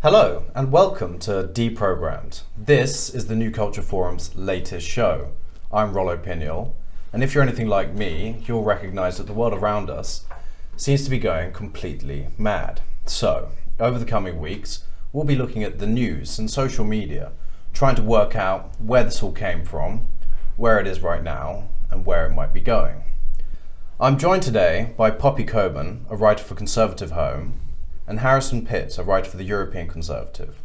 Hello and welcome to Deprogrammed. This is the New Culture Forum's latest show. I'm Rollo Pinhol, and if you're anything like me, you'll recognise that the world around us seems to be going completely mad. So, over the coming weeks, we'll be looking at the news and social media, trying to work out where this all came from, where it is right now, and where it might be going. I'm joined today by Poppy Coburn, a writer for Conservative Home, and Harrison Pitt, a writer for the European Conservative.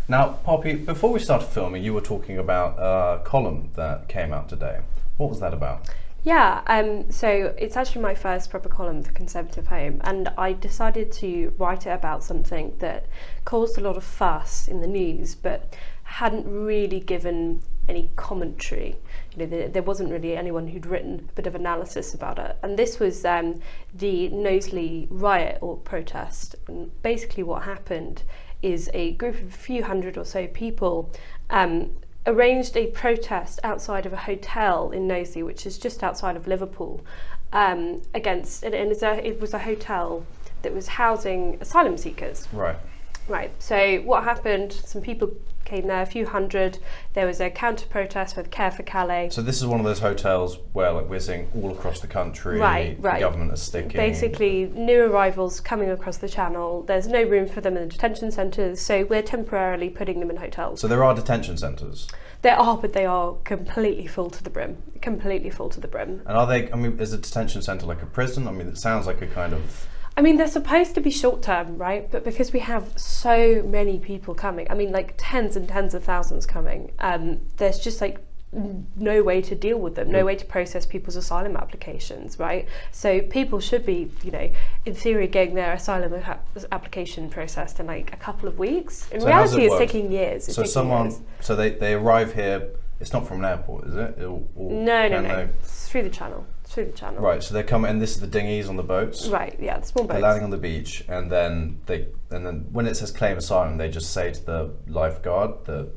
Now, Poppy, before we started filming, you were talking about a column that came out today. What was that about? Yeah, so it's actually my first proper column for Conservative Home, and I decided to write it about something that caused a lot of fuss in the news, but hadn't really given any commentary. You know, there wasn't really anyone who'd written a bit of analysis about it. And this was the Knowsley riot or protest. And basically what happened is a group of a few hundred or so people arranged a protest outside of a hotel in Knowsley, which is just outside of Liverpool, against, and it was a hotel that was housing asylum seekers. Right, so what happened, some people came there, a few hundred, there was a counter-protest with Care for Calais. So this is one of those hotels where we're seeing all across the country, right. The government is sticking. Basically, new arrivals coming across the channel, there's no room for them in the detention centres, so we're temporarily putting them in hotels. So there are detention centres? There are, but they are completely full to the brim. Completely full to the brim. And are they, is a detention centre like a prison? It sounds like a kind of... they're supposed to be short term, right? But because we have so many people coming, like tens and tens of thousands coming, there's just no way to deal with them, no way to process people's asylum applications, right? So people should be, in theory, getting their asylum application processed in a couple of weeks. In reality, it's taking years. So they arrive here. It's not from an airport, is it? No. It's through the channel. Right, so they come, and this is the dinghies on the boats. Right, yeah, the small boats. They're landing on the beach, and then when it says claim asylum, they just say to the lifeguard that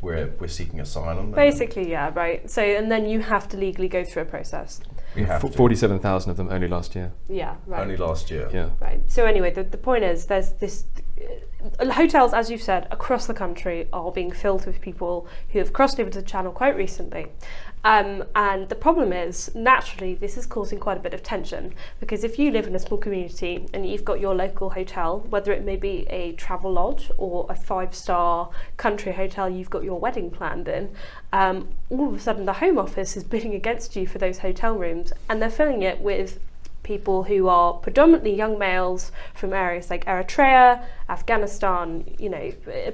we're seeking asylum. Basically, yeah, right. So, and then you have to legally go through a process. 47,000 of them only last year. Yeah, right. Only last year. Yeah. Right. So anyway, the point is, there's this hotels, as you've said, across the country are being filled with people who have crossed over to the channel quite recently. And the problem is, naturally, this is causing quite a bit of tension, because if you live in a small community and you've got your local hotel, whether it may be a travel lodge or a 5-star country hotel you've got your wedding planned in, all of a sudden the Home Office is bidding against you for those hotel rooms, and they're filling it with people who are predominantly young males from areas like Eritrea, Afghanistan,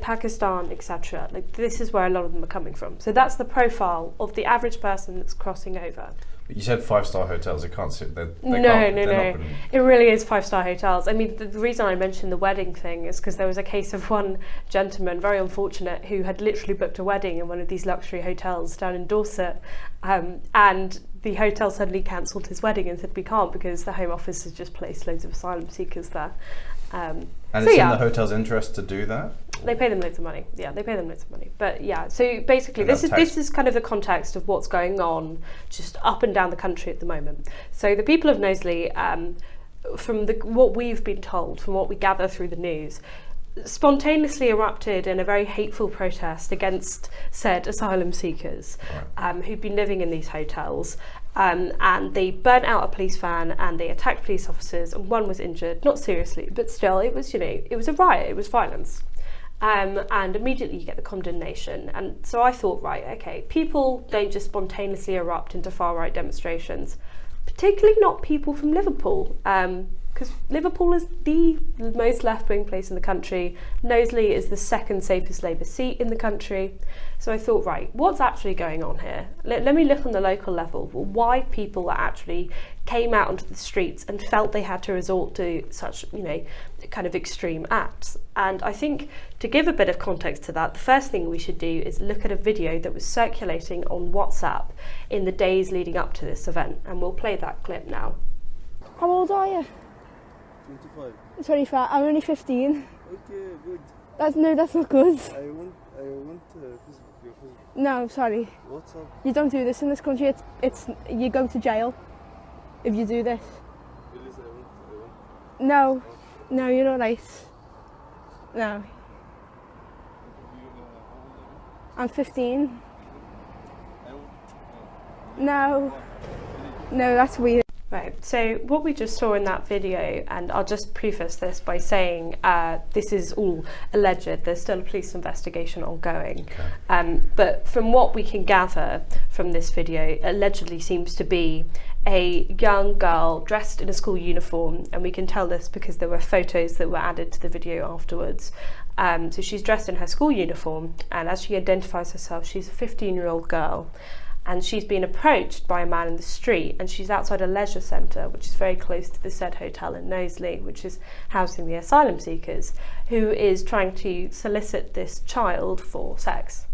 Pakistan, etc. This is where a lot of them are coming from. So that's the profile of the average person that's crossing over. But you said 5-star hotels. They can't sit there. No. It really is 5-star hotels. The reason I mentioned the wedding thing is because there was a case of one gentleman, very unfortunate, who had literally booked a wedding in one of these luxury hotels down in Dorset, and the hotel suddenly cancelled his wedding and said we can't because the Home Office has just placed loads of asylum seekers there. And it's in the hotel's interest to do that? They pay them loads of money. Yeah, they pay them loads of money. But yeah, so basically this is kind of the context of what's going on just up and down the country at the moment. So the people of Knowsley, from what we've been told, from what we gather through the news, spontaneously erupted in a very hateful protest against said asylum seekers who'd been living in these hotels, and they burnt out a police van and they attacked police officers, and one was injured, not seriously, but still it was it was a riot, it was violence, and immediately you get the condemnation. And so I thought, right, okay, people don't just spontaneously erupt into far-right demonstrations, particularly not people from Liverpool, because Liverpool is the most left-wing place in the country. Knowsley is the second safest Labour seat in the country. So I thought, right, what's actually going on here? Let me look on the local level. Why people actually came out onto the streets and felt they had to resort to such, kind of extreme acts. And I think to give a bit of context to that, the first thing we should do is look at a video that was circulating on WhatsApp in the days leading up to this event. And we'll play that clip now. How old are you? 25. 25. I'm only 15. Okay, good. That's not good. I want your Facebook. No, sorry. What's up? You don't do this in this country. It's you go to jail if you do this. Please, I want. No, you're not right. No. I'm 15. No, that's weird. Right, so what we just saw in that video, and I'll just preface this by saying this is all alleged, there's still a police investigation ongoing. Okay. But from what we can gather from this video, allegedly seems to be a young girl dressed in a school uniform, and we can tell this because there were photos that were added to the video afterwards. So she's dressed in her school uniform, and as she identifies herself, she's a 15-year-old girl. And she's been approached by a man in the street, and she's outside a leisure centre, which is very close to the said hotel in Knowsley, which is housing the asylum seekers, who is trying to solicit this child for sex.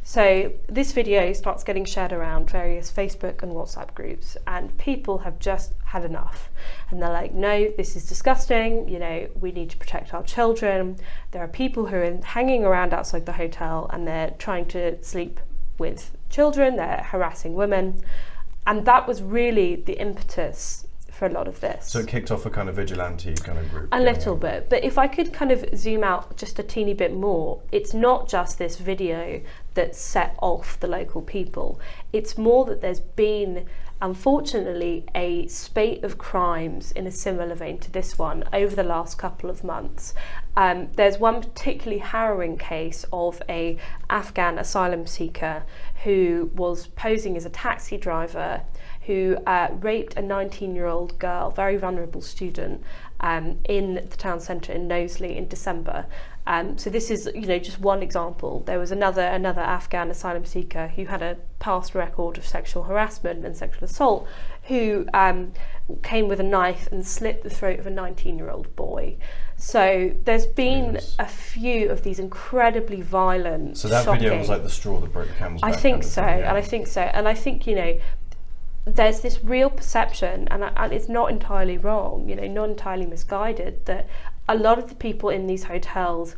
So this video starts getting shared around various Facebook and WhatsApp groups, and people have just had enough. And they're like, no, this is disgusting, you know, we need to protect our children. There are people who are hanging around outside the hotel, and they're trying to sleep with children, they're harassing women, and that was really the impetus for a lot of this. So it kicked off a kind of vigilante kind of group? A little bit, but if I could kind of zoom out just a teeny bit more, it's not just this video that set off the local people, it's more that there's been, unfortunately, a spate of crimes in a similar vein to this one over the last couple of months. There's one particularly harrowing case of an Afghan asylum seeker who was posing as a taxi driver who raped a 19-year-old girl, very vulnerable student, in the town centre in Knowsley in December. So this is, you know, just one example. There was another Afghan asylum seeker who had a past record of sexual harassment and sexual assault, who came with a knife and slit the throat of a 19-year-old boy. So there's been a few of these incredibly violent, so that shocking, video was like the straw that broke the camel's back. I think so, and I think so, and I think, you know, there's this real perception, and it's not entirely wrong, you know, not entirely misguided, that a lot of the people in these hotels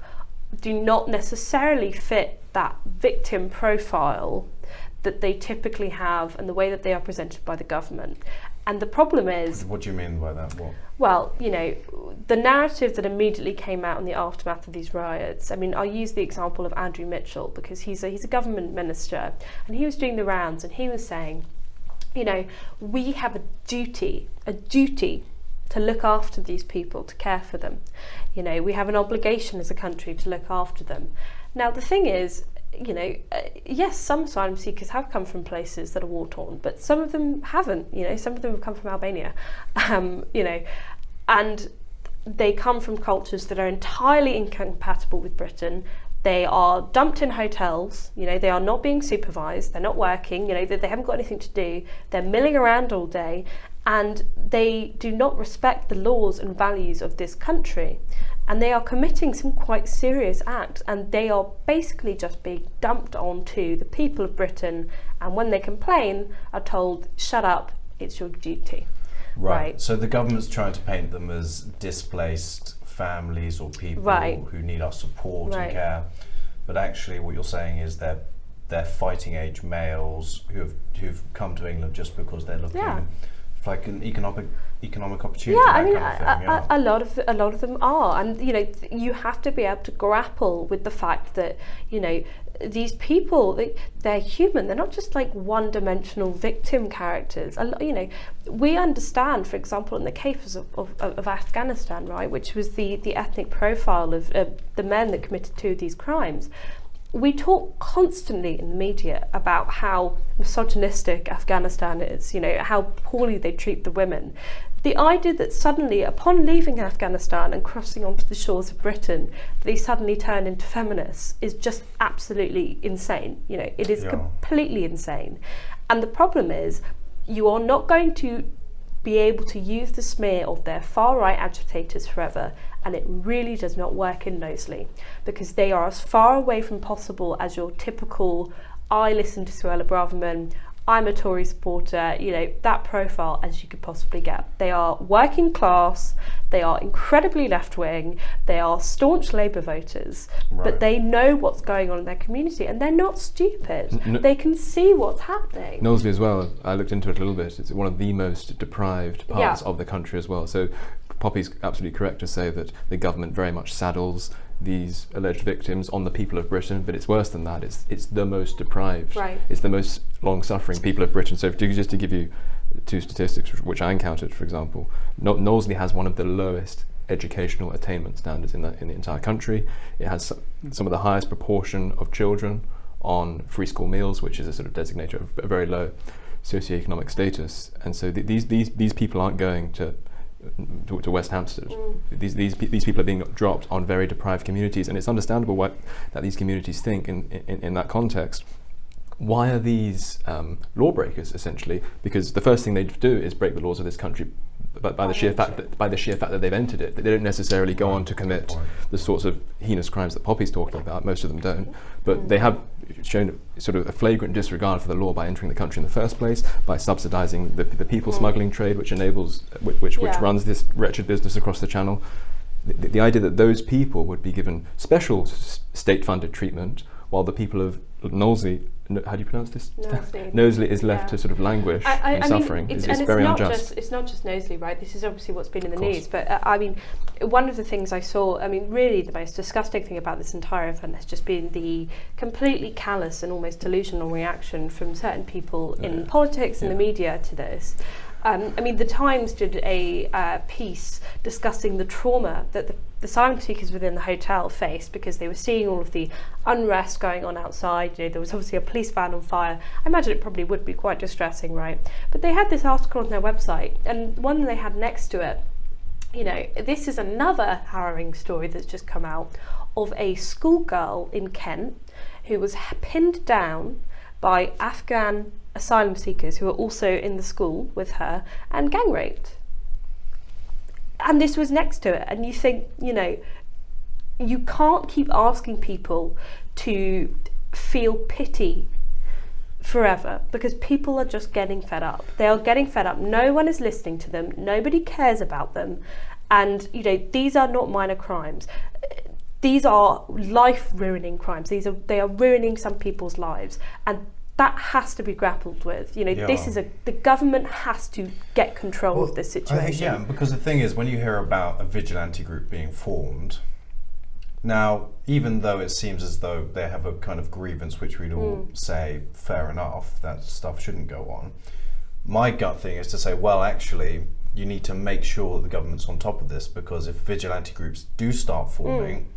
do not necessarily fit that victim profile that they typically have and the way that they are presented by the government. And the problem is... What do you mean by that? What? Well, you know, the narrative that immediately came out in the aftermath of these riots, I mean, I'll use the example of Andrew Mitchell, because he's a government minister, and he was doing the rounds, and he was saying, you know, we have a duty to look after these people, to care for them. You know, we have an obligation as a country to look after them. Now, the thing is, you know, yes, some asylum seekers have come from places that are war-torn, but some of them haven't, you know, some of them have come from Albania, you know, and they come from cultures that are entirely incompatible with Britain. They are dumped in hotels, you know, they are not being supervised, they're not working, you know, they haven't got anything to do, they're milling around all day, and they do not respect the laws and values of this country. And they are committing some quite serious acts, and they are basically just being dumped onto the people of Britain, and when they complain are told, shut up, it's your duty. Right. So the government's trying to paint them as displaced families or people who need our support and care, but actually what you're saying is they're fighting age males who've come to England just because they're looking for like an economic opportunity. Yeah, I mean, kind of thing, a lot of them are, and you know, you have to be able to grapple with the fact that, you know, these people, they're human. They're not just like one-dimensional victim characters. You know, we understand, for example, in the case of Afghanistan, right, which was the ethnic profile of the men that committed two of these crimes. We talk constantly in the media about how misogynistic Afghanistan is, you know, how poorly they treat the women. The idea that suddenly, upon leaving Afghanistan and crossing onto the shores of Britain, they suddenly turn into feminists is just absolutely insane. You know, it is completely insane. And the problem is, you are not going to be able to use the smear of their far-right agitators forever, and it really does not work in Knowsley, because they are as far away from possible as your typical, I listen to Suella Braverman, I'm a Tory supporter, you know, that profile as you could possibly get. They are working class, they are incredibly left-wing, they are staunch Labour voters, but they know what's going on in their community, and they're not stupid. They can see what's happening. Knowsley as well, I looked into it a little bit, it's one of the most deprived parts of the country as well. So Poppy's absolutely correct to say that the government very much saddles these alleged victims on the people of Britain, but it's worse than that. It's the most deprived. Right. It's the most long-suffering people of Britain. So just to give you two statistics which I encountered, for example, Knowsley has one of the lowest educational attainment standards in the entire country. It has some of the highest proportion of children on free school meals, which is a sort of designator of a very low socioeconomic status. And so these people aren't going to West Hampstead. These people are being dropped on very deprived communities, and it's understandable that these communities think in that context. Why are these lawbreakers, essentially? Because the first thing they do is break the laws of this country by the sheer fact that they've entered it. They don't necessarily go on to commit the sorts of heinous crimes that Poppy's talking about. Most of them don't, but they have shown sort of a flagrant disregard for the law by entering the country in the first place, by subsidising the people smuggling trade, which runs this wretched business across the Channel. The idea that those people would be given special state-funded treatment, while the people of Knowsley, how do you pronounce this? Knowsley is left to sort of languish in suffering. It's very unjust. It's not just Knowsley, right? This is obviously what's been in the news. But I mean, one of the things I saw, I mean, really the most disgusting thing about this entire event has just been the completely callous and almost delusional reaction from certain people in politics and the media to this. I mean, the Times did a piece discussing the trauma that the asylum seekers within the hotel faced because they were seeing all of the unrest going on outside. You know, there was obviously a police van on fire. I imagine it probably would be quite distressing, right? But they had this article on their website, and one they had next to it, you know, this is another harrowing story that's just come out of a schoolgirl in Kent who was pinned down by Afghan asylum seekers who were also in the school with her and gang raped. And this was next to it, and you think, you know, you can't keep asking people to feel pity forever, because people are just getting fed up. They are getting fed up. No one is listening to them. Nobody cares about them. And, you know, these are not minor crimes. These are life-ruining crimes. They are ruining some people's lives. And that has to be grappled with. You know, the government has to get control of this situation. I think, because the thing is, when you hear about a vigilante group being formed, now, even though it seems as though they have a kind of grievance, which we'd all say, fair enough, that stuff shouldn't go on, my gut thing is to say, well, actually, you need to make sure that the government's on top of this, because if vigilante groups do start forming,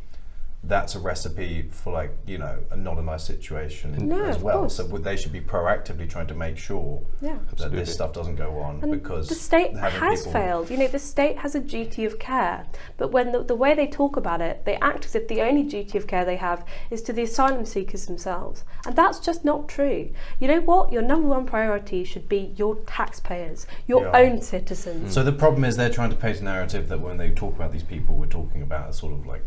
that's a recipe for, like, you know, not a nice situation as well. So they should be proactively trying to make sure that this stuff doesn't go on, and because the state has failed. You know, the state has a duty of care, but when the way they talk about it, they act as if the only duty of care they have is to the asylum seekers themselves, and that's just not true. You know what? Your number one priority should be your taxpayers, your own citizens. So the problem is they're trying to paint a narrative that when they talk about these people, we're talking about sort of like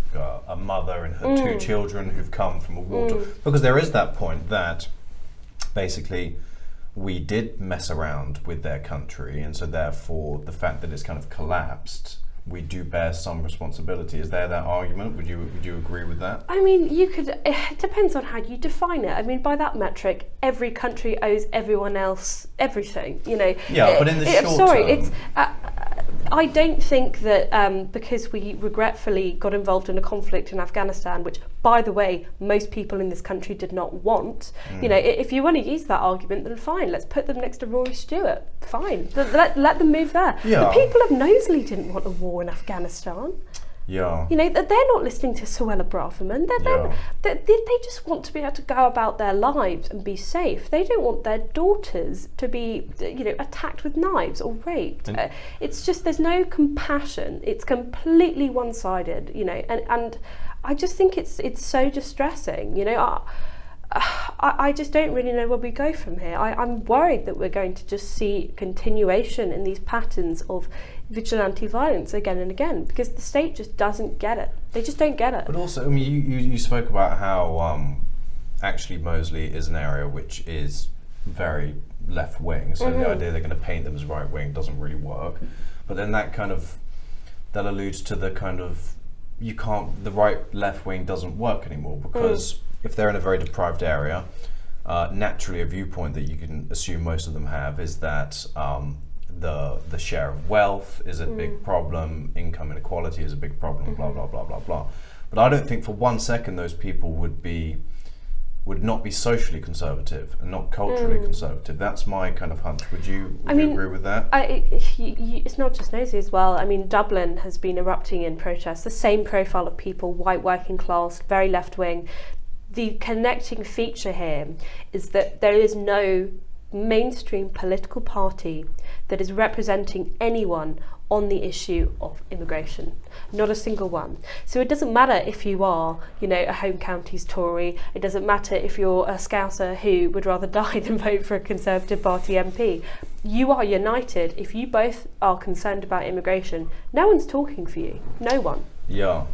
a mother and her two children who've come from a war. Because there is that point that basically we did mess around with their country, and so therefore the fact that it's kind of collapsed, we do bear some responsibility. Is there that argument? Would you agree with that? I mean, it depends on how you define it. I mean, by that metric, every country owes everyone else everything, you know. Yeah, but in the short term... I don't think that because we regretfully got involved in a conflict in Afghanistan, which, by the way, most people in this country did not want, you know, if you want to use that argument, then fine, let's put them next to Rory Stewart. Fine, let them move there. Yeah. The people of Knowsley didn't want a war in Afghanistan. Yeah. You know, they're not listening to Suella Braverman. They just want to be able to go about their lives and be safe. They don't want their daughters to be, you know, attacked with knives or raped. It's just, there's no compassion. It's completely one-sided, you know, and I just think it's so distressing, you know. I just don't really know where we go from here. I'm worried that we're going to just see continuation in these patterns of vigilante violence again and again, because the state just doesn't get it. They just don't get it. But also, I mean, you spoke about how actually Moseley is an area which is very left-wing, so the idea they're going to paint them as right-wing doesn't really work. But then that alludes to the kind of, the right-left wing doesn't work anymore, because if they're in a very deprived area, naturally a viewpoint that you can assume most of them have is that the share of wealth is a big problem, income inequality is a big problem, blah, blah, blah, blah, blah. But I don't think for one second those people would not be socially conservative and not culturally conservative. That's my kind of hunch. Would you agree with that? It's not just Knowsley as well. I mean, Dublin has been erupting in protests. The same profile of people, white, working class, very left wing. The connecting feature here is that there is no mainstream political party that is representing anyone on the issue of immigration. Not a single one. So it doesn't matter if you are, a home counties Tory. It doesn't matter if you're a Scouser who would rather die than vote for a Conservative Party MP. You are united. If you both are concerned about immigration, no one's talking for you. No one. Yeah.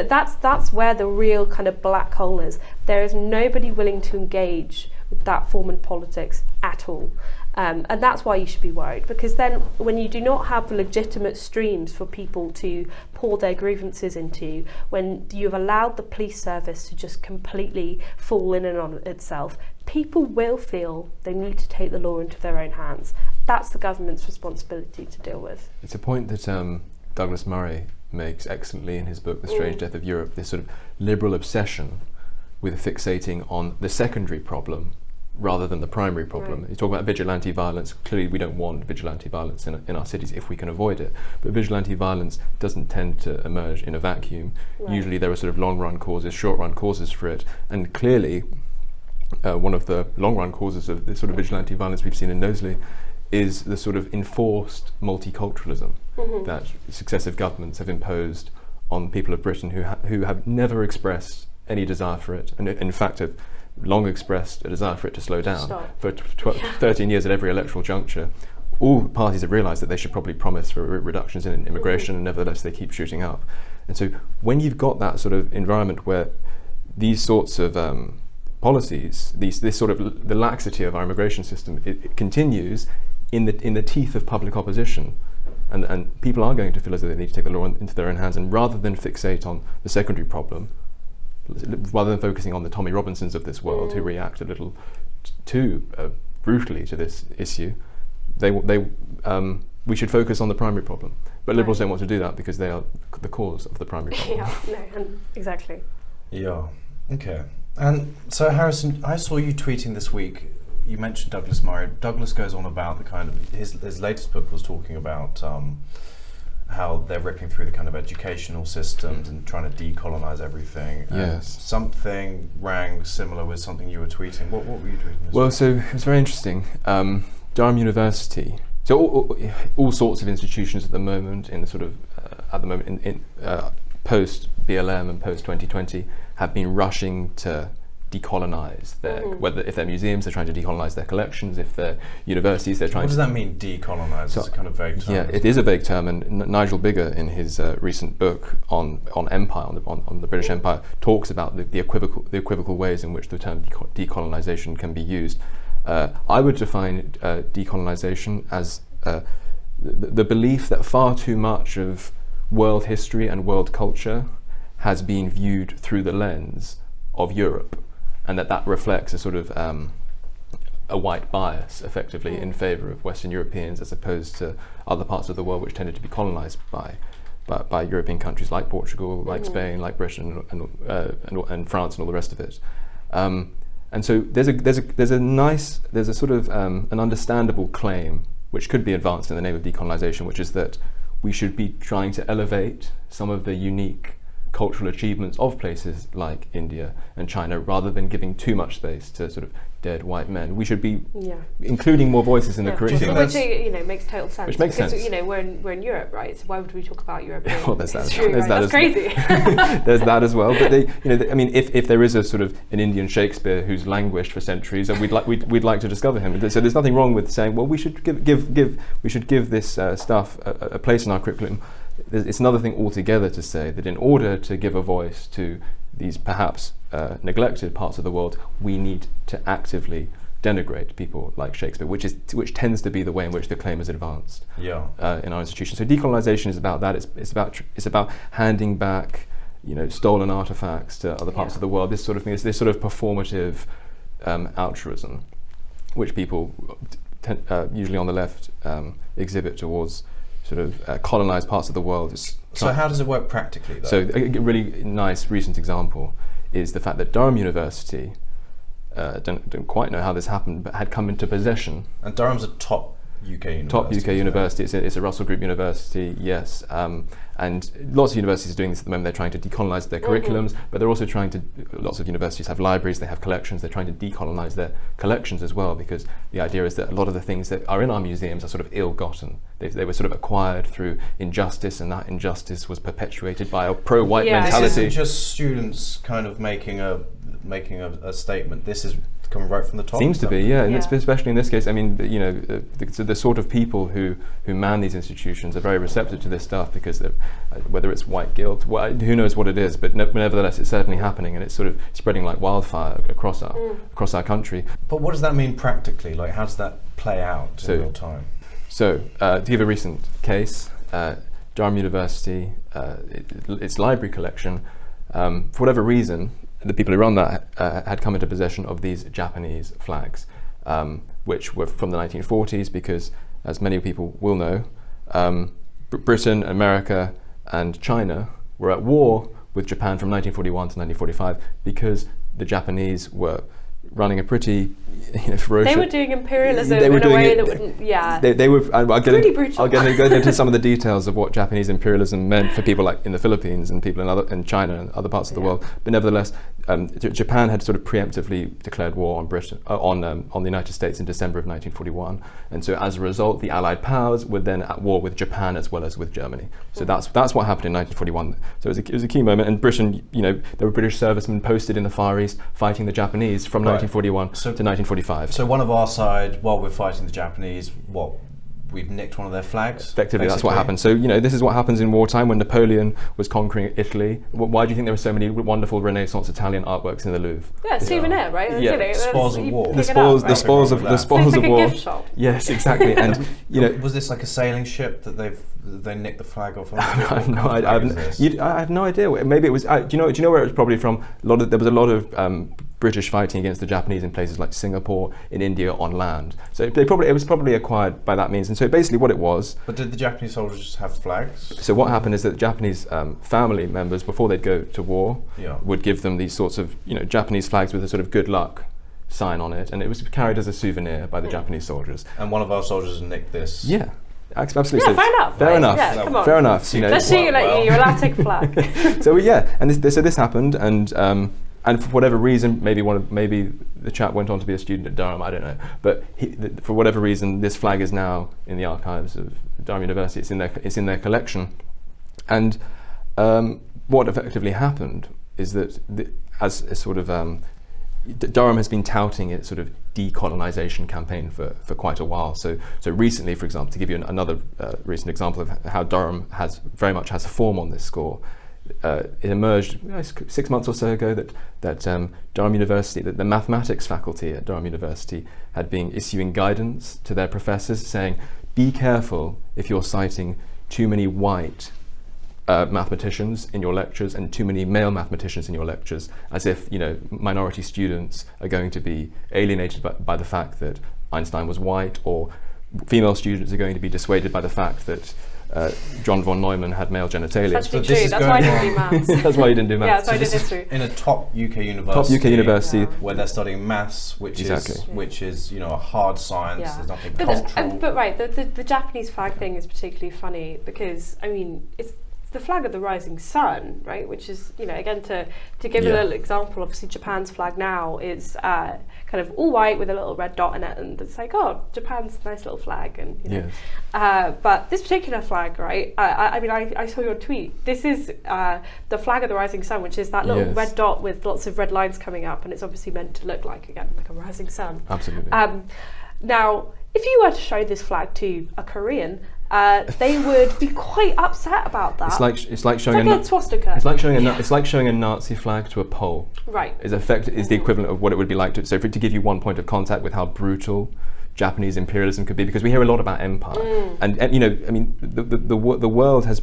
That's where the real kind of black hole is. There is nobody willing to engage with that form of politics at all. And that's why you should be worried, because then when you do not have legitimate streams for people to pour their grievances into, when you've allowed the police service to just completely fall in and on itself, people will feel they need to take the law into their own hands. That's the government's responsibility to deal with. It's a point that Douglas Murray makes excellently in his book, The Strange Death of Europe, this sort of liberal obsession with fixating on the secondary problem rather than the primary problem. Right. You talk about vigilante violence. Clearly we don't want vigilante violence in our cities if we can avoid it. But vigilante violence doesn't tend to emerge in a vacuum. Right. Usually there are sort of long-run causes, short-run causes for it. And clearly one of the long-run causes of this sort of vigilante violence we've seen in Knowsley is the sort of enforced multiculturalism that successive governments have imposed on people of Britain who have never expressed any desire for it, and in fact have long expressed a desire for it to slow down. For 13 years at every electoral juncture. All parties have realised that they should probably promise for reductions in immigration, and nevertheless they keep shooting up. And so when you've got that sort of environment where these sorts of policies, this sort of the laxity of our immigration system, it continues in the teeth of public opposition, and people are going to feel as though they need to take the law into their own hands, and rather than fixate on the secondary problem, rather than focusing on the Tommy Robinsons of this world who react a little too brutally to this issue, we should focus on the primary problem. But Liberals don't want to do that because they are the cause of the primary problem. Exactly. Yeah, okay. And so Harrison, I saw you tweeting this week, you mentioned Douglas Murray. Douglas goes on about the kind of, his latest book was talking about how they're ripping through the kind of educational systems and trying to decolonize everything. Yes. Something rang similar with something you were tweeting. What were you tweeting? Well, so it was very interesting. Durham University. So all sorts of institutions at the moment, in the sort of in post BLM and post 2020, have been rushing to decolonize their, whether if they're museums, they're trying to decolonize their collections. If they're universities, they're trying. What does that mean, decolonize? So, it's a kind of vague term. Yeah, it is a vague term, and Nigel Biggar, in his recent book on empire, on the British Empire, talks about the equivocal ways in which the term decolonization can be used. I would define decolonization as the belief that far too much of world history and world culture has been viewed through the lens of Europe, and that reflects a sort of a white bias, effectively, in favour of Western Europeans as opposed to other parts of the world which tended to be colonised by European countries like Portugal, like Spain, like Britain, and France, and all the rest of it. And so there's a sort of an understandable claim which could be advanced in the name of decolonization, which is that we should be trying to elevate some of the unique cultural achievements of places like India and China, rather than giving too much space to sort of dead white men. We should be including more voices in the curriculum. Which makes total sense. Which makes sense. We're in Europe, right? So why would we talk about Europe? Well, there's that. True, right? That's crazy. There's that as well. But if there is a sort of an Indian Shakespeare who's languished for centuries, and we'd like to discover him. So there's nothing wrong with saying, well, we should give this stuff a place in our curriculum. It's another thing altogether to say that in order to give a voice to these perhaps neglected parts of the world, we need to actively denigrate people like Shakespeare, which tends to be the way in which the claim is advanced in our institutions. So decolonization is about that. It's about handing back, stolen artifacts to other parts of the world. This sort of thing. It's this sort of performative altruism, which people usually on the left exhibit towards sort of colonized parts of the world. So how does it work practically, though? So a really nice recent example is the fact that Durham University, don't quite know how this happened, but had come into possession. And Durham's a top UK university. Top UK university. It's a Russell Group university, yes. And lots of universities are doing this at the moment. They're trying to decolonize their curriculums, but they're also trying to, lots of universities have libraries, they have collections, they're trying to decolonize their collections as well, because the idea is that a lot of the things that are in our museums are sort of ill-gotten. They were sort of acquired through injustice, and that injustice was perpetuated by a pro-white mentality. This isn't just students kind of making a statement. This is coming right from the top. Seems to be, yeah. And it's especially in this case. I mean, you know, the sort of people who man these institutions are very receptive to this stuff, because whether it's white guilt, who knows what it is, but nevertheless, it's certainly happening, and it's sort of spreading like wildfire across our country. But what does that mean practically? Like, how does that play out in real time? So, to give a recent case, Durham University, its library collection, for whatever reason, the people who run that had come into possession of these Japanese flags, which were from the 1940s, because, as many people will know, Britain, America, and China were at war with Japan from 1941 to 1945, because the Japanese were running a pretty ferocious... They were doing imperialism in a way that wouldn't... Yeah. They were... I'll get into some of the details of what Japanese imperialism meant for people like in the Philippines and people in China and other parts of the world. But nevertheless, Japan had sort of preemptively declared war on Britain, on the United States in December of 1941. And so as a result, the Allied powers were then at war with Japan as well as with Germany. So that's what happened in 1941. So it was a key moment. And Britain, you know, there were British servicemen posted in the Far East fighting the Japanese from 1941 to 1945. So one of our side, while we're fighting the Japanese, we've nicked one of their flags? Effectively, that's what happened. So, you know, this is what happens in wartime when Napoleon was conquering Italy. Why do you think there were so many wonderful Renaissance Italian artworks in the Louvre? Yeah, souvenir, right? Yeah, spoils of war. The spoils of war. Gift shop. Yes, exactly. And you know, was this like a sailing ship that they nicked the flag off? I have no idea. Maybe it was. Do you know where it was probably from? There was a lot of British fighting against the Japanese in places like Singapore, in India, on land. So it was probably acquired by that means. And so basically what it was... But did the Japanese soldiers just have flags? So what happened is that Japanese family members, before they'd go to war, would give them these sorts of, you know, Japanese flags with a sort of good luck sign on it, and it was carried as a souvenir by the Japanese soldiers. And one of our soldiers nicked this? Yeah. Absolutely. Yeah, fair enough. Fair enough. Yeah, come on. Fair enough. You know, especially you're allowed to take a flag. So yeah, and this happened, and for whatever reason, maybe the chap went on to be a student at Durham, I don't know. But for whatever reason, this flag is now in the archives of Durham University. It's in their collection. And what effectively happened is that as a sort of Durham has been touting its sort of decolonisation campaign for quite a while. So recently, for example, to give you another recent example of how Durham very much has form on this score, it emerged 6 months or so ago that Durham University, that the mathematics faculty at Durham University had been issuing guidance to their professors saying, be careful if you're citing too many white mathematicians in your lectures and too many male mathematicians in your lectures, as if, you know, minority students are going to be alienated by the fact that Einstein was white, or female students are going to be dissuaded by the fact that John von Neumann had male genitalia. That's true. That's why I didn't do maths. That's why you didn't do maths. Yeah, so I did history. In a top UK university. Where they're studying maths, which is you know, a hard science. Yeah. There's nothing cultural. But right, the Japanese flag thing is particularly funny because, I mean, it's the flag of the rising sun, right? Which is, you know, again, to give a little example, obviously Japan's flag now is kind of all white with a little red dot in it, and it's like, oh, Japan's a nice little flag, and you know. Yes. But this particular flag, right? I mean, I saw your tweet. This is the flag of the rising sun, which is that little red dot with lots of red lines coming up, and it's obviously meant to look like, again, like a rising sun. Absolutely. Now, if you were to show this flag to a Korean, they would be quite upset about that. It's like showing a swastika. It's like showing a Nazi flag to a Pole. Right. Is the equivalent of what it would be like to. So to give you one point of contact with how brutal Japanese imperialism could be, because we hear a lot about empire, and you know, I mean, the world has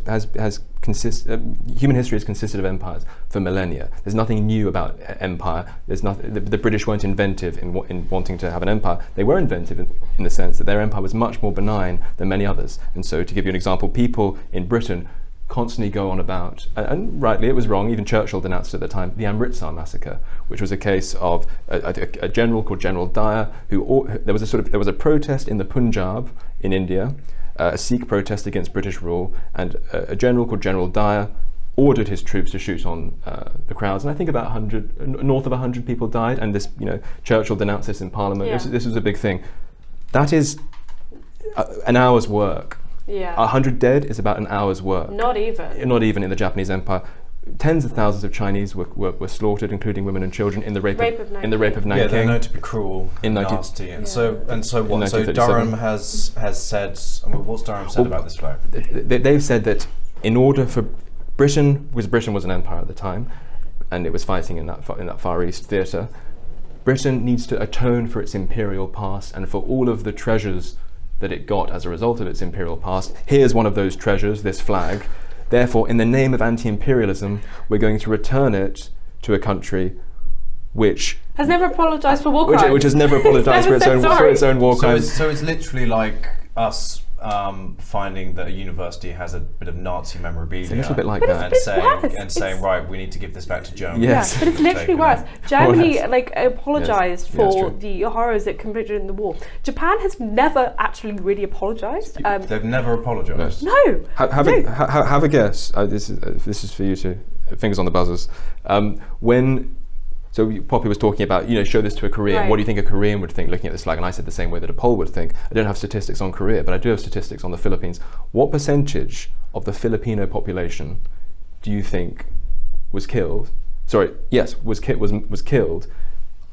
human history has consisted of empires for millennia. There's nothing new about empire. There's nothing. The British weren't inventive in wanting to have an empire. They were inventive in the sense that their empire was much more benign than many others. And so, to give you an example, people in Britain constantly go on about, and rightly it was wrong, even Churchill denounced it at the time, the Amritsar massacre, which was a case of a general called General Dyer, there was a protest in the Punjab in India, a Sikh protest against British rule, and a general called General Dyer ordered his troops to shoot on the crowds, and I think about north of 100 people died, and this, you know, Churchill denounced this in Parliament. Yeah. This was a big thing. That is an hour's work. Yeah. 100 dead is about an hour's work. Not even in the Japanese Empire. Tens of thousands of Chinese were slaughtered, including women and children in the rape of Nanking. Yeah, they're known to be cruel and nasty. And so what? So Durham has said. I mean, what's Durham said about this flag? They've said that in order for Britain was an empire at the time, and it was fighting in that Far East theatre. Britain needs to atone for its imperial past and for all of the treasures that it got as a result of its imperial past. Here's one of those treasures, this flag. Therefore, in the name of anti-imperialism, we're going to return it to a country which has never apologised for war crimes. Which has never apologised for its own war crimes. So it's literally like us finding that a university has a bit of Nazi memorabilia. It's a little bit like that. And saying, right, we need to give this back to Germany. Yes. Yeah, but it's literally worse. Germany apologised for the horrors it committed in the war. Japan has never actually really apologised. They've never apologised. No. Have a guess. This is for you two. Fingers on the buzzers. So Poppy was talking about, you know, show this to a Korean. Right. What do you think a Korean would think looking at this flag? And I said the same way that a Pole would think. I don't have statistics on Korea, but I do have statistics on the Philippines. What percentage of the Filipino population do you think was killed? Was killed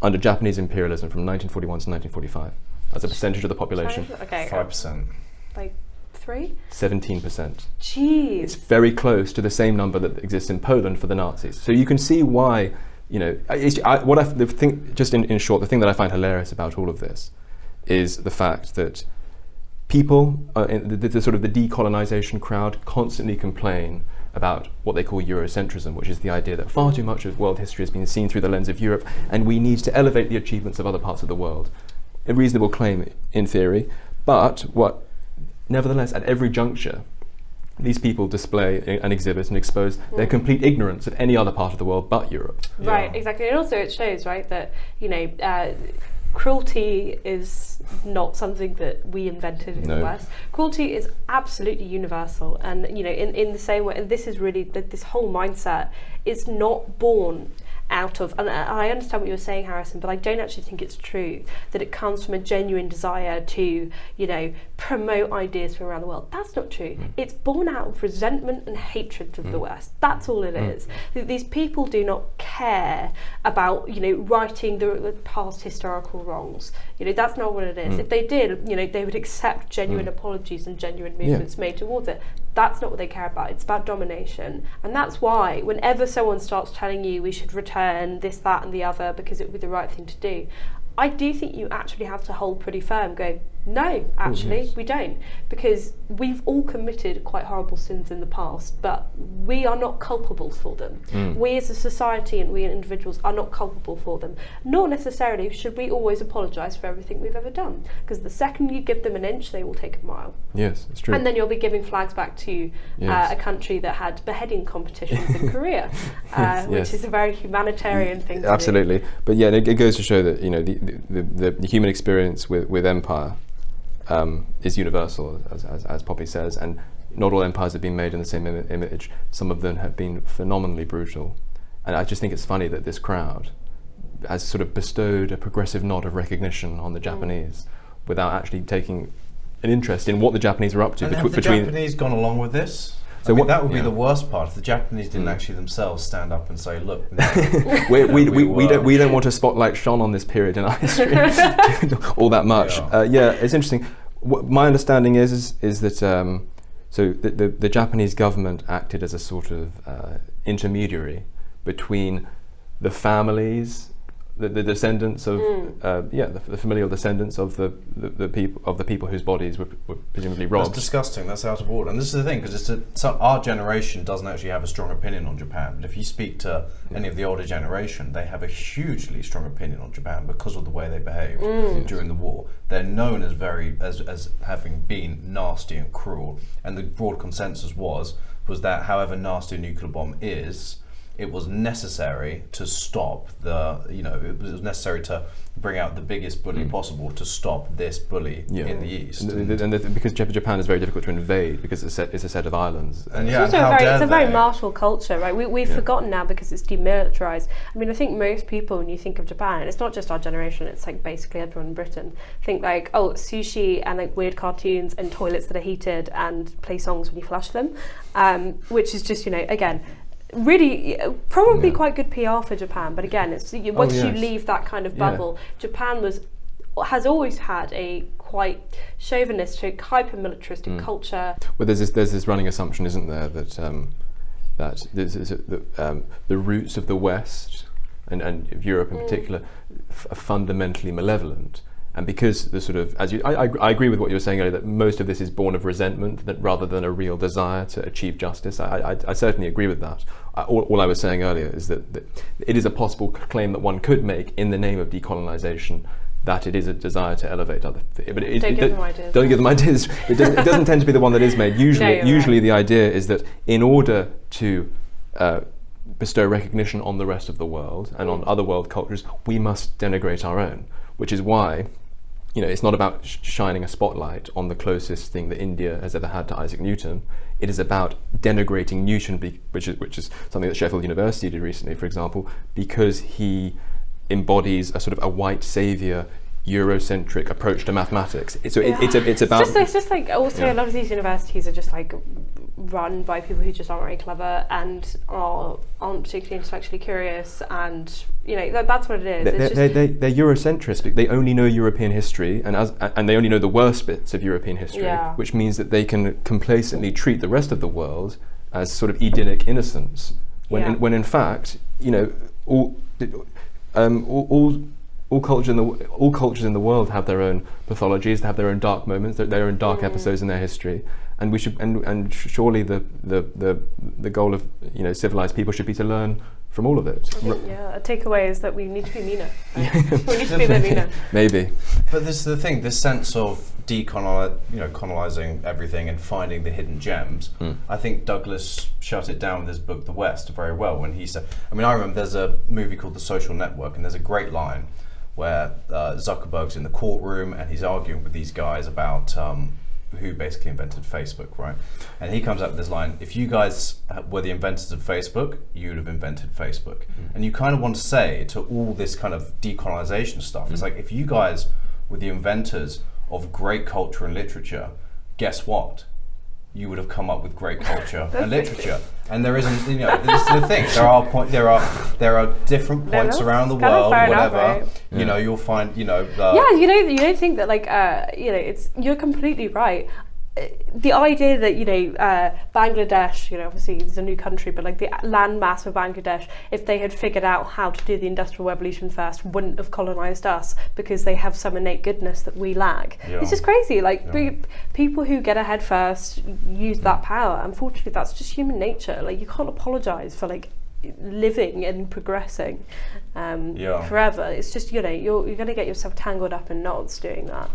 under Japanese imperialism from 1941 to 1945 as a percentage of the population? Okay. 5%. Like 3? 17%. Jeez. It's very close to the same number that exists in Poland for the Nazis. So you can see why. You know, in short, the thing that I find hilarious about all of this is the fact that people, the sort of the decolonization crowd, constantly complain about what they call Eurocentrism, which is the idea that far too much of world history has been seen through the lens of Europe, and we need to elevate the achievements of other parts of the world. A reasonable claim in theory, but nevertheless, at every juncture, these people display and exhibit and expose their complete ignorance of any other part of the world but Europe. Right, exactly. And also it shows, right, that, you know, cruelty is not something that we invented in the West. Cruelty is absolutely universal. And, you know, in the same way, and this is really, this whole mindset is not born out of, and I understand what you were saying, Harrison, but I don't actually think it's true that it comes from a genuine desire to, you know, promote ideas from around the world. That's not true. It's born out of resentment and hatred of the West. That's all it is. These people do not care about, you know, righting the past historical wrongs. You know, that's not what it is. If they did, you know, they would accept genuine apologies and genuine movements made towards it. That's not what they care about. It's about domination. And that's why whenever someone starts telling you we should return this, that and the other because it would be the right thing to do, I do think you actually have to hold pretty firm, go, no, actually, we don't. Because we've all committed quite horrible sins in the past, but we are not culpable for them. We as a society and we as individuals are not culpable for them. Nor necessarily should we always apologise for everything we've ever done. Because the second you give them an inch, they will take a mile. Yes, it's true. And then you'll be giving flags back to a country that had beheading competitions in Korea, which is a very humanitarian thing to Absolutely. But yeah, it goes to show that, you know, the human experience with empire is universal, as Poppy says, and not all empires have been made in the same image. Some of them have been phenomenally brutal. And I just think it's funny that this crowd has sort of bestowed a progressive nod of recognition on the Japanese without actually taking an interest in what the Japanese are up to. And have the Japanese gone along with this? So that would be the worst part. If the Japanese didn't actually themselves stand up and say, "Look, we don't want to spotlight shone on this period in our history all that much." It's interesting. My understanding is that so the Japanese government acted as a sort of intermediary between the families the descendants of the familial descendants of the people whose bodies were presumably robbed. That's disgusting. That's out of order. And this is the thing, because our generation doesn't actually have a strong opinion on Japan. But if you speak to any of the older generation, they have a hugely strong opinion on Japan because of the way they behaved during the war. They're known as having been nasty and cruel. And the broad consensus was that however nasty a nuclear bomb is, it was necessary to stop it was necessary to bring out the biggest bully possible to stop this bully in the east. Because Japan is very difficult to invade because it's a set of islands. And it's a very martial culture, right? We've forgotten now because it's demilitarized. I mean, I think most people, when you think of Japan, and it's not just our generation, it's like basically everyone in Britain, think like, oh, sushi and like weird cartoons and toilets that are heated and play songs when you flush them, which is just, again, really probably quite good PR for Japan, but again, it's once you leave that kind of bubble, Japan has always had a quite chauvinistic, hyper-militaristic culture. Well, there's this running assumption, isn't there, that the roots of the West and of Europe in particular are fundamentally malevolent. And because the sort of, I agree with what you were saying earlier, that most of this is born of resentment rather than a real desire to achieve justice. I certainly agree with that. All I was saying earlier is that it is a possible claim that one could make in the name of decolonisation, that it is a desire to elevate other things. But don't give them ideas. Don't give them ideas. It doesn't tend to be the one that is made. Usually the idea is that in order to bestow recognition on the rest of the world and on other world cultures, we must denigrate our own, which is why it's not about shining a spotlight on the closest thing that India has ever had to Isaac Newton. It is about denigrating Newton, which is something that Sheffield University did recently, for example, because he embodies a sort of a white saviour, Eurocentric approach to mathematics. It's about. It's just like also a lot of these universities are just like run by people who just aren't very clever and aren't particularly intellectually curious, and that's what it is. They're Eurocentrist. They only know European history, and they only know the worst bits of European history, which means that they can complacently treat the rest of the world as sort of Edenic innocence, when in fact all cultures in the world have their own pathologies, they have their own dark moments, their own dark episodes in their history, and we should and surely the goal of civilized people should be to learn from all of it. A takeaway is that we need to be meaner. We need to be a bit meaner. Maybe. But this is the thing. This sense of colonizing everything and finding the hidden gems. I think Douglas shut it down with his book The West very well when he said. I mean, I remember there's a movie called The Social Network, and there's a great line where Zuckerberg's in the courtroom and he's arguing with these guys about who basically invented Facebook, right? And he comes up with this line: if you guys were the inventors of Facebook, you'd have invented Facebook. And you kind of want to say to all this kind of decolonization stuff, it's like, if you guys were the inventors of great culture and literature, guess what? You would have come up with great culture and literature. And there isn't, this is the thing. There are different points around the world, whatever. Right? You'll find, you don't think that it's, you're completely right. The idea that Bangladesh, obviously it's a new country, but like the land mass of Bangladesh, if they had figured out how to do the Industrial Revolution first, wouldn't have colonized us because they have some innate goodness that we lack. It's just crazy. People who get ahead first use that power. Unfortunately, that's just human nature. Like, you can't apologize for living and progressing forever. It's just you're going to get yourself tangled up in knots doing that.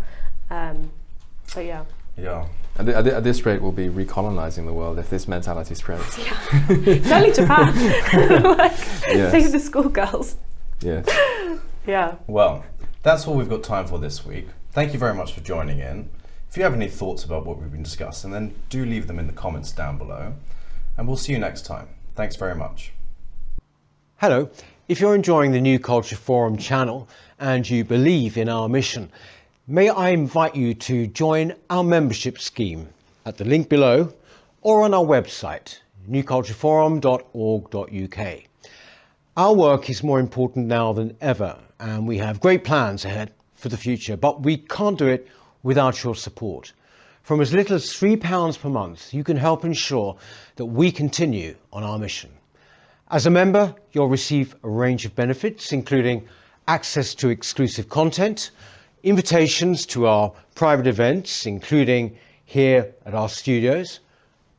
But yeah. Yeah. At this rate, we'll be recolonizing the world if this mentality spreads. Yeah. It's only Japan. Save the schoolgirls. Yes. Yeah. Well, that's all we've got time for this week. Thank you very much for joining in. If you have any thoughts about what we've been discussing, then do leave them in the comments down below. And we'll see you next time. Thanks very much. Hello. If you're enjoying the New Culture Forum channel and you believe in our mission, may I invite you to join our membership scheme at the link below or on our website, newcultureforum.org.uk. Our work is more important now than ever, and we have great plans ahead for the future, but we can't do it without your support. From as little as £3 per month, you can help ensure that we continue on our mission. As a member, you'll receive a range of benefits, including access to exclusive content, invitations to our private events, including here at our studios,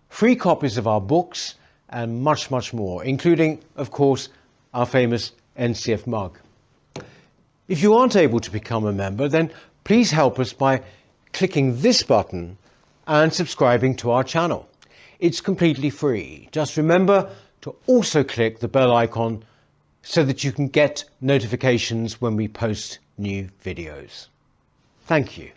free copies of our books, and much, much more, including, of course, our famous NCF mug. If you aren't able to become a member, then please help us by clicking this button and subscribing to our channel. It's completely free. Just remember to also click the bell icon so that you can get notifications when we post new videos. Thank you.